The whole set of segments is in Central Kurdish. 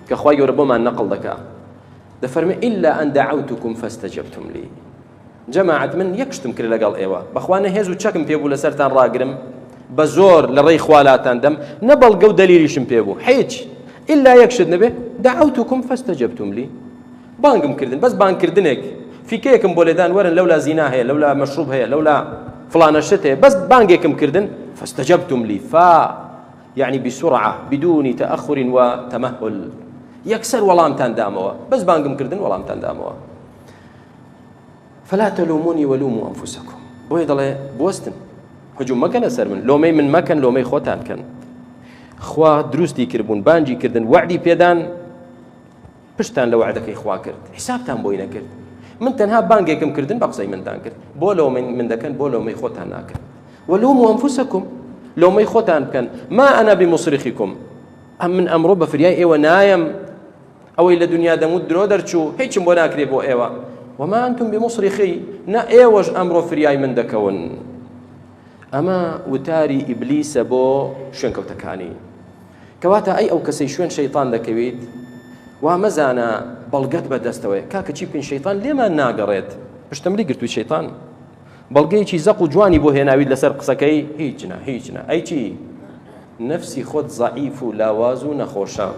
كخوای گەورە بۆمان نەقڵ دەکا دەفەرمێ إلا أن دعوتكم فاستجبتم لي جەماعەت من یەکشتم کرد لەگەڵ ئێوە بەخوا نە هێز و چەکم پێبوو لەسەرتان ڕاگرم بە زۆر لە ڕێی خوالاتان دەم نە بەڵگە و دەلیلیشم پێبوو هیچ إلا یەکشت نەبێ دعوتكم فاستجبتم لي بانگم کردن بەس بانگکردنێک فیکەیەکم بۆ لێدان وەرن لەولا زینا هەیە لەولا مەشروب هەیە لەولا فلانە شت هەیە بەس بانگێکم کردن فاستجبتم لي يعني بسرعة بدون تأخر وتمهل يكسر وەڵامتان دامەوە بەس بانگم کردن وەڵامتان دامەوە فلا تلوموني ولوموا أنفسكم بۆیە دەڵێ بوەستن هجوم مەکەنە سەر من لۆمەی من مەکەن لۆمەی خۆتان کەن خوا دروستی کردبوون بانجی کردن وعدی پێدان پشتان لە وعدەکەی خوا کرد حسابتان بۆی نەکرد من تەنها بانگێکم کردن بە قسەی منتان کرد بۆ لۆمەی من دەکەن بۆ لۆمەی خۆتان ناکەن ولوموا أنفسكم لۆمەی خۆتان بکەن ما أنا بمصرخكم من ئەمڕۆ بە فریای ئێوە نایەم ئەوەی لە دنیا دەموت درۆ دەرچوو هیچم بۆ ناکرێ بۆ ئێوە وما أنتم بمصرخي نا ئێوەش ئەمڕۆ فریای من دەکەون ئەمە وتاری ئیبلیسە بۆ شوێنکەوتەکانی کەواتە ئەی ئەو کەسەی شوێن شەیطان دەکەویت وا مەزانە بەڵگەت بەدەستەوەی کاکە چی بکەین شەیطان لێمان ناگەڕێت پشتەمەلی گرتووی شەیطان بەڵگەیەکی زەق و جوانی بۆ هێناویت لەسەر قسەکەی هیچ ئەی چی نفسی خۆت ضعیف و لاواز و نەخۆشە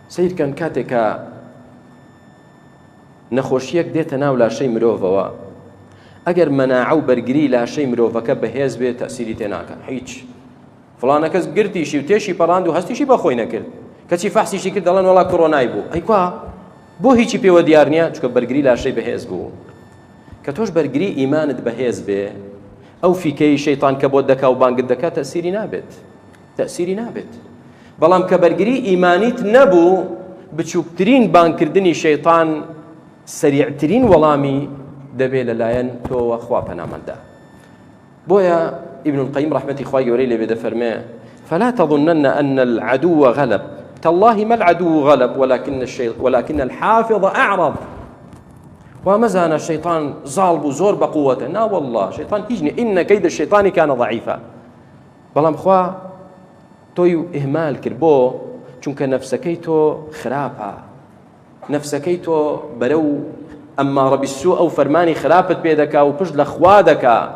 سیرکەن کاتێکە نەخۆشیەک دێتە ناو لاشەی مرۆڤەوە ئەگەر مەناعە و بەرگری لاشەی مرۆڤەکە بەهێز بێت تەسیری تێ ناکەن هیچ فڵانە کەس گرتیشی و تێشی پەڕاند و هەستیشی بەخۆی نەکرد کەچی فەحسیشی کرد دەڵێن وەڵا کۆڕۆنای بوو ئەیکوا بۆ هیچی پێوە دیار نییە چونکە بەرگری لاشەی بەهێز بوو کە تۆش بەرگری ئیمانت بەهێز بێ ئەو فیکەی شەیطان کە بۆ دەکا و بانگت دەکات تەسیری نابێت بەڵام کە بەرگری ئیمانیت نەبوو بچووکترین بانگکردنی شەیطان سەریعترین وەڵامی دەبێت لەلایەن تۆوە خوا پەنامەندا بۆیە ابن القيم رحمة خوای گەورەی لێ بێ دەفەرمێ فلا تظنن أن العدو غلب تالله ما العدو غلب ولكن الحافظ أعرض ومزان الشيطان ظالب زور بقوته نا والله شيطان هيجني إن كيد الشيطان كان ضعيفا بلام خوا توي إهمال كربو چونك نفسكي تو خرابا نفسكي تو برو أما رب السوء أو فرماني خرابت بيدك أو بجل أخوادك